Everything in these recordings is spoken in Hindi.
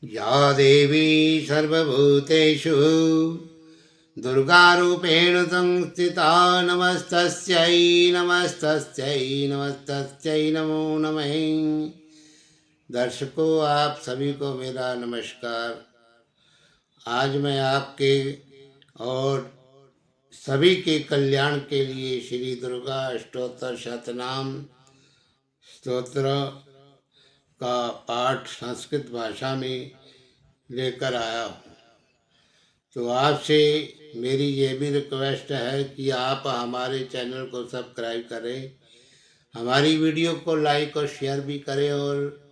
या देवी सर्वभूतेषु दुर्गारूपेण संस्थिता नमस्तस्यै नमस्तस्यै नमस्तस्यै नमो नमः। दर्शकों, आप सभी को मेरा नमस्कार। आज मैं आपके और सभी के कल्याण के लिए श्री दुर्गा अष्टोत्तर शतनाम स्तोत्र का पाठ संस्कृत भाषा में लेकर आया हूँ। तो आपसे मेरी ये भी रिक्वेस्ट है कि आप हमारे चैनल को सब्सक्राइब करें, हमारी वीडियो को लाइक और शेयर भी करें और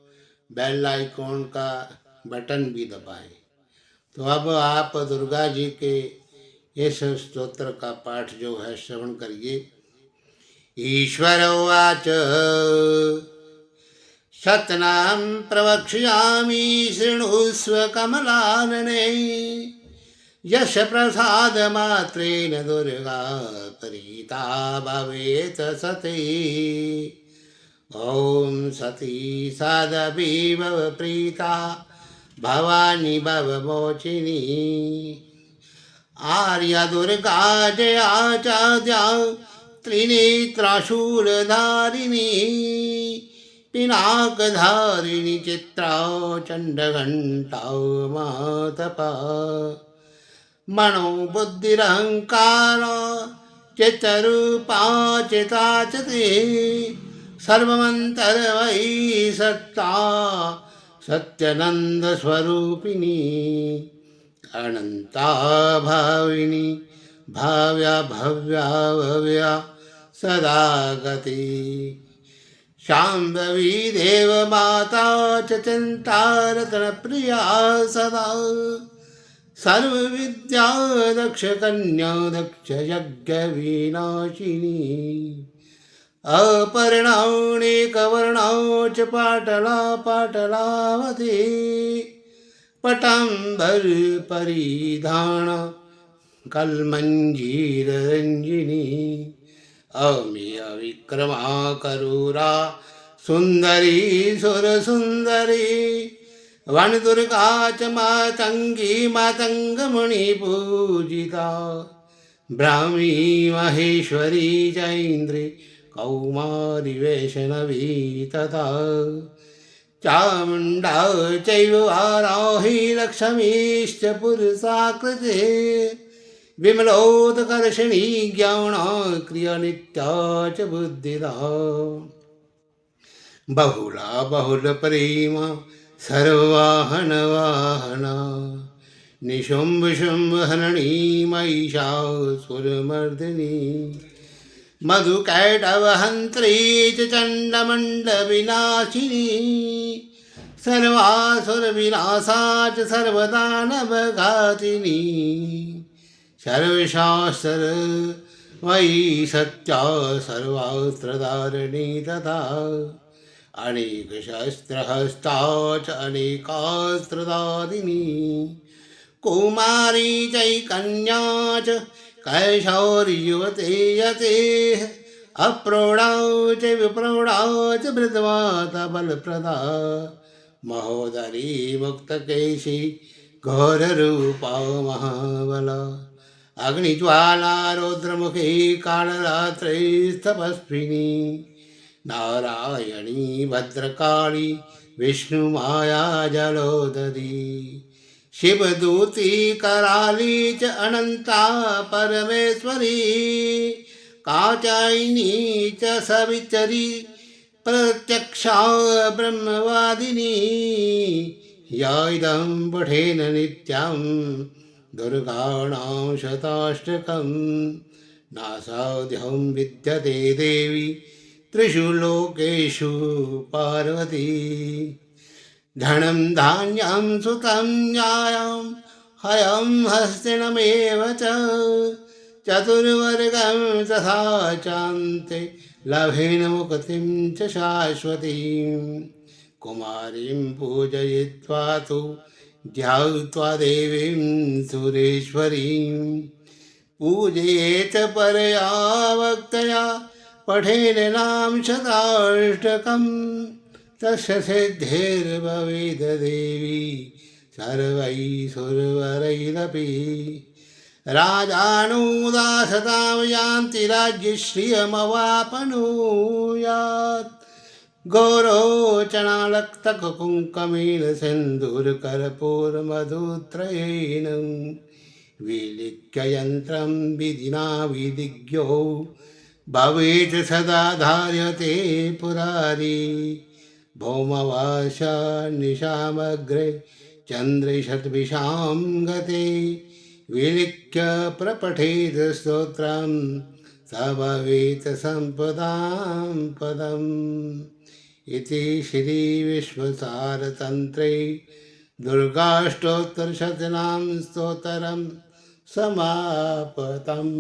बेल आइकॉन का बटन भी दबाएं। तो अब आप दुर्गा जी के इस स्तोत्र का पाठ जो है श्रवण करिए। ईश्वर उवाच शतनां प्रवक्ष्यामि शृणुष्व कमलानने यश प्रसाद मात्रेण दुर्गा प्रीता भवेत् सती। ओम सती सदपि भव प्रीता भवानी भवमोचिनी। आर्या दुर्गा जया चाद्या त्रिनेत्राशूलधारिणी पिनाकधारिणी चित्रा चण्डघण्टा मातपा। मनोबुद्धिरहंकार चित्तरूपा चिता च ते सर्वमन्तर्वयी सत्ता सत्यानन्दस्वरूपिणी। अनंता भाविनी भाव्या भव्या भव्या सदा गति। शाम्भवी देवमाता च चिन्तारत्नप्रिया सदा। सर्वविद्या दक्षकन्या दक्षयज्ञविनाशिनी। अपर्णाणेकवर्णा च पाटला पाटलावती। पटाम्बर परिधान कलमंजीररंजिनी। अमीय विक्रमा करूरा सुंदरी सुरसुंदरी। वनदुर्गा च मातंगी मातंगमणि पूजिता। ब्राह्मी महेश्वरी चैन्द्री कौमारी वैष्णवी तथा। चामुण्डा चैव वाराही लक्ष्मीश्च पुरुषाकृते। विमलोदकर्षणी ज्ञाना क्रिया नित्या च बुद्धिदा। बहुला बहुलप्रेमा सर्ववाहन वाहना। निशुम्भ शुम्भ हरणी महिषासुरमर्दिनी। मधुकैटवहन्त्री च चण्डमण्डविनाशिनी। सर्वासुरविनाशा च सर्वदानवघातिनी। सर्वशास्त्रमयी सत्या सर्वास्त्रधारिणी तथा। अनेकशस्त्रहस्ता च अनेकास्त्रधारिणी। कुमारी चैकन्या च कैशौर्युवते यते। अप्रौढा च विप्रौढा च वृद्धमाता बलप्रदा। महोदरी मुक्तकेशी घोररूपा महाबला। अग्निज्वाला रौद्रमुखी कालरात्रि तपस्विनी। नारायणी भद्रकाली विष्णुमाया जलोदरी। शिवदूती कराली च अनंता परमेश्वरी। काचायिनी च सवितरी प्रत्यक्षा ब्रह्मवादिनी। या इदं पठेन नित्यं दुर्गाणां शताष्टकं। नासाध्यं विद्यते देवी त्रिषु लोकेषु पार्वती। धनं धान्यं सुतं न्यायं हयं हस्तिनमेव च। चतुर्वर्गं तथा चान्ते लभेन मुक्तिं च शाश्वतीं। कुमारीं पूजयित्वा तु ध्यात्वा देवीं सुरेश्वरीं। पूजयेत परया भक्तया पठेन नाम शताष्टकम्। तस्य सिद्धिर्भवेद देवी सर्वैः सुरवरैरपि राजानुदासतां यान्ति राज्यश्रियमवापनुयात् गौरोचनालक्तकुङ्कमीलसिन्दूरकर्पूरमधुत्रयेण विलिख्य यन्त्रं विधिना विधिज्ञो भवेत् सदा धार्यते पुरारी भौमवासा निशामग्रे चन्द्रशतभिषां गते विलिख्य प्रपठेत् स्तोत्रं स भवेत् सम्पदां पदम् इति श्रीविश्वसारतन्त्रे दुर्गाष्टोत्तरशतनाम स्तोत्रं समापतम्।